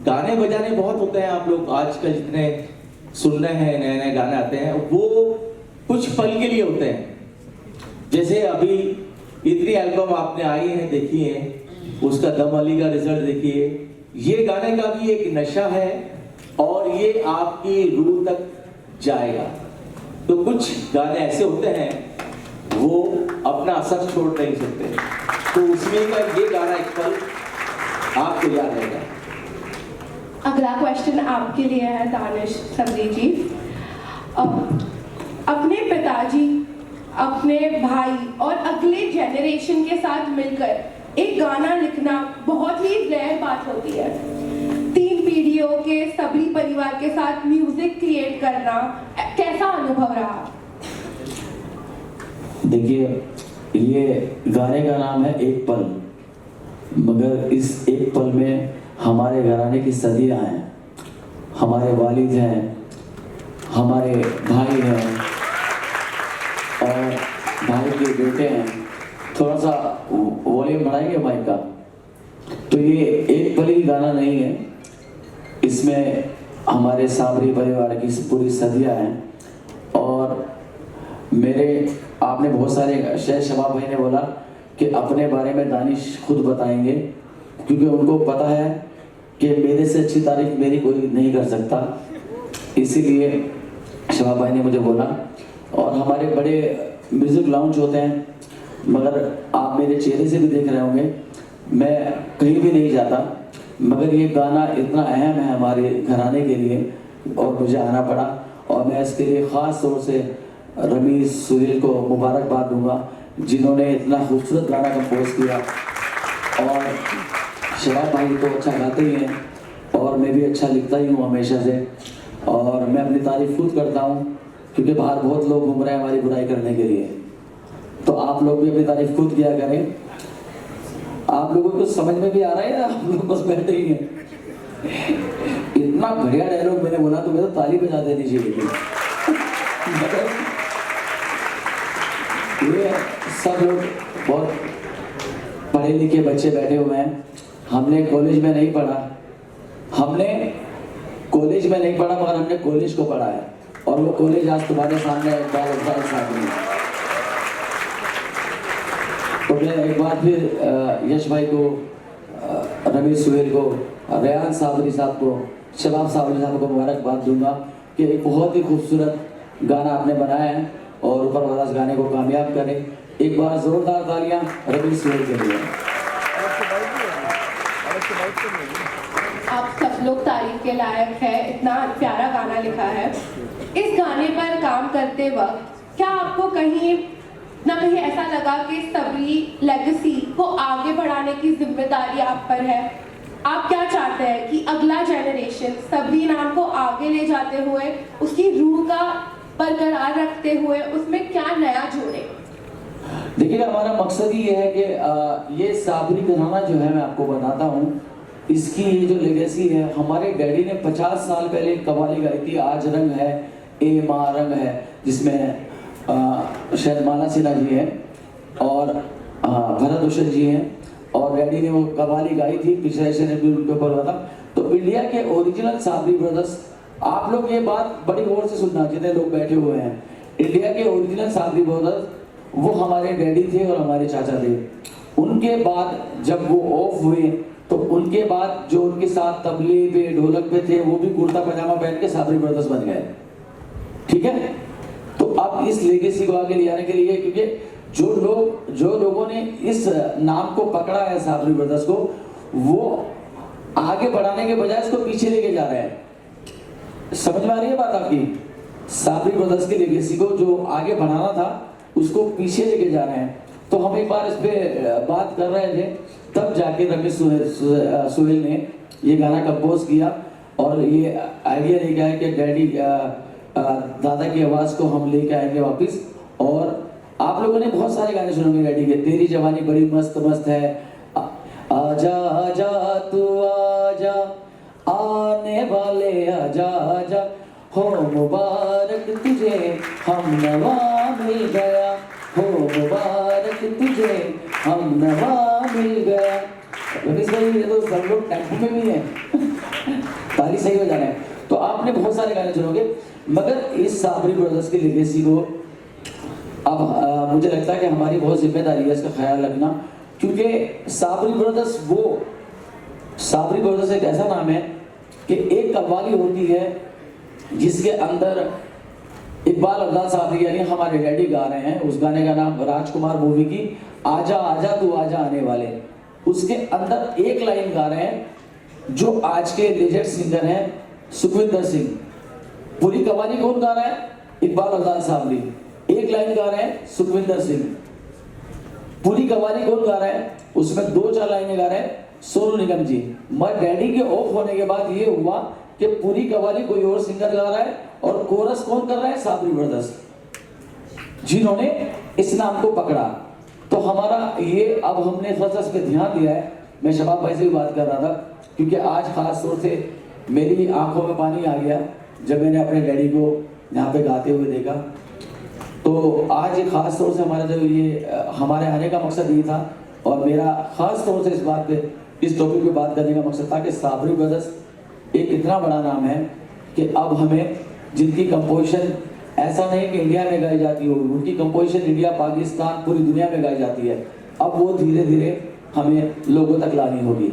गाने बजाने बहुत होते हैं, आप लोग आजकल जितने सुन रहे हैं, नए नए गाने आते हैं, वो कुछ पल के लिए होते हैं। जैसे अभी इतनी एल्बम आपने आई है, देखी है, उसका दम अली का रिजल्ट देखिए। ये गाने का भी एक नशा है और ये आपकी रूह तक जाएगा। तो कुछ गाने ऐसे होते हैं वो अपना असर छोड़ नहीं सकते, तो उसमें का ये गाना एक पल आपको याद रहेगा। अगला क्वेश्चन आपके लिए है दानिश सबरी जी। अपने पिताजी, अपने भाई और अगले जनरेशन के साथ मिलकर एक गाना लिखना बहुत ही रेयर बात होती है। 3 पीढ़ियों के सबरी परिवार के साथ म्यूजिक क्रिएट करना कैसा अनुभव रहा? देखिए, ये गाने का नाम है एक पल, मगर इस एक पल में हमारे घराने की सदियां हैं, हमारे वालिद हैं, हमारे भाई हैं और भाई के बेटे हैं। थोड़ा सा वॉल्यूम बढ़ाएंगे माइक का। तो ये एक पल ही गाना नहीं है, इसमें हमारे साबरी परिवार की पूरी सदियां हैं। और मेरे आपने बहुत सारे शेर शबाब भाई ने बोला कि अपने बारे में दानिश खुद बताएंगे, क्योंकि उनको पता है कि मेरे से अच्छी तारीफ मेरी कोई नहीं कर सकता, इसीलिए शबाब भाई ने मुझे बोला। और हमारे बड़े म्यूजिक लाउंज होते हैं, मगर आप मेरे चेहरे से भी देख रहे होंगे मैं कहीं भी नहीं जाता, मगर ये गाना इतना अहम है हमारे घराने के लिए और मुझे आना पड़ा। और मैं इसके लिए ख़ास तौर से रमीज सुहेल को मुबारकबाद दूंगा, जिन्होंने इतना खूबसूरत गाना कंपोज किया। और शबाब भाई तो अच्छा गाते ही हैं और मैं भी अच्छा लिखता ही हूँ हमेशा से, और मैं अपनी तारीफ खुद करता हूँ, क्योंकि बाहर बहुत लोग घूम रहे हैं हमारी बुराई करने के लिए। तो आप लोग भी अपनी तारीफ खुद किया करें। आप लोगों को समझ में भी आ रहा है या आप लोग बस बैठे ही हैं? इतना बढ़िया डायलॉग मैंने बोला तो मैं तो ताली बजा देनी चाहिए। ये सब लोग बहुत पढ़े लिखे बच्चे बैठे हुए हैं। हमने कॉलेज में नहीं पढ़ा, मगर हमने कॉलेज को पढ़ा है, और वो कॉलेज आज तुम्हारे सामने तो मैं एक बार फिर यश भाई को, रमीज सुहेल को, रेहान साबरी साहब को, शबाब साबरी साहब को मुबारकबाद दूंगा कि एक बहुत ही खूबसूरत गाना आपने बनाया है और ऊपर वाला इस गाने को कामयाब करें। एक बार जोरदार तालियां रमीज सुहेल के लिए। आप सब लोग तारीफ के लायक है, इतना प्यारा गाना लिखा है। इस गाने पर काम करते वक्त क्या आपको कहीं ना कहीं ऐसा लगा कि सबरी लेगेसी को आगे बढ़ाने की जिम्मेदारी आप पर है? आप क्या चाहते हैं कि अगला जनरेशन सबरी नाम को आगे ले जाते हुए, उसकी रूह का बरकरार रखते हुए उसमें क्या नया जोड़े? देखिए, हमारा मकसद ही ये है कि ये साबरी घराना जो है, मैं आपको बताता हूँ, इसकी ये जो लेगेसी है, हमारे डैडी ने 50 साल पहले कव्वाली गाई थी, आज रंग है ए माँ रंग है, जिसमें शायद माला सिन्हा जी हैं और भरत भूषण जी हैं, और डैडी ने वो कव्वाली गाई थी, पिछले से भी उनके ऊपर हुआ था। तो इंडिया के ओरिजिनल साबरी ब्रदर्स, आप लोग ये बात बड़ी गौर से सुनना जितने लोग बैठे हुए हैं, इंडिया के ओरिजिनल साबरी ब्रदर्स वो हमारे डैडी थे और हमारे चाचा थे। उनके बाद जब वो ऑफ हुए तो उनके बाद जो उनके साथ तबले पे ढोलक पे थे वो भी कुर्ता पजामा पहन के साबरी ब्रदर्स बन गए। ठीक है, तो अब इस लेगेसी को आगे ले जाने के लिए, क्योंकि जो लोगों ने इस नाम को पकड़ा है साबरी ब्रदर्स को, वो आगे बढ़ाने के बजाय इसको पीछे लेके जा रहे हैं। समझ में आ रही है बात आपकी? साबरी ब्रदर्स की लेगेसी को जो आगे बढ़ाना था उसको पीछे लेके जा रहे हैं। तो हम एक बार इस पे बात कर रहे थे, तब जाके रमीज सुहेल ने ये गाना कंपोज किया और ये आइडिया लेके आया कि डैडी दादा की आवाज़ को हम लेके आएंगे वापस। और आप लोगों ने बहुत सारे गाने सुने होंगे डैडी के, तेरी जवानी बड़ी मस्त मस्त है, आजा आजा तू आजा, आने वाले आजा आजा, हो मुबारक तुझे हम नवा मिल गया, हो मुबारक तुझे हम नवा मिल गया। रमेश भाई ये तो सब लोग टेम्पो में भी हैं ताली सही हो जाना है। तो आपने बहुत सारे गाने सुनोगे, मगर इस साबरी ब्रदर्स की लेगेसी को अब मुझे लगता है कि हमारी बहुत जिम्मेदारी है इसका ख्याल रखना, क्योंकि साबरी ब्रदर्स एक ऐसा नाम है कि एक कव्वाली होती है जिसके अंदर इकबाल अब्दाल साहब यानी हमारे डैडी गा रहे हैं। उस गाने का नाम राजकुमार मूवी की आजा आजा तू आजा आने वाले, उसके अंदर एक लाइन गा रहे हैं जो आज के लेजेंड सिंगर हैं सुखविंदर सिंह। पूरी कव्वाली कौन गा रहा है? इकबाल अब्दाल साहब। एक लाइन गा रहे हैं सुखविंदर सिंह। पूरी कव्वाली कौन गा रहा है? उसमें 2-4 लाइनें गा रहे हैं सोनू निगम जी। मगर डैडी के ऑफ होने के बाद ये हुआ कि पूरी कव्वाली कोई और सिंगर गा रहा है और कोरस कौन कर रहा है? साबरी ब्रदर्स, जिन्होंने इस नाम को पकड़ा। तो हमारा ये अब हमने थोड़ा सा इस पे ध्यान दिया है। मैं शबाब भाई से भी बात कर रहा था, क्योंकि आज खास तौर से मेरी आंखों में पानी आ गया जब मैंने अपने डैडी को यहाँ पे गाते हुए देखा। तो आज खास तौर से हमारा जो ये हमारे आने का मकसद ये था, और मेरा खास तौर से इस बात पे इस टॉपिक पे बात करने का मकसद था कि साबरी ब्रदर्स एक इतना बड़ा नाम है कि अब हमें जिनकी कंपोजिशन ऐसा नहीं कि इंडिया में गाई जाती हो, उनकी कंपोजिशन इंडिया, पाकिस्तान, पूरी दुनिया में गाई जाती है। अब वो धीरे धीरे हमें लोगों तक लानी होगी।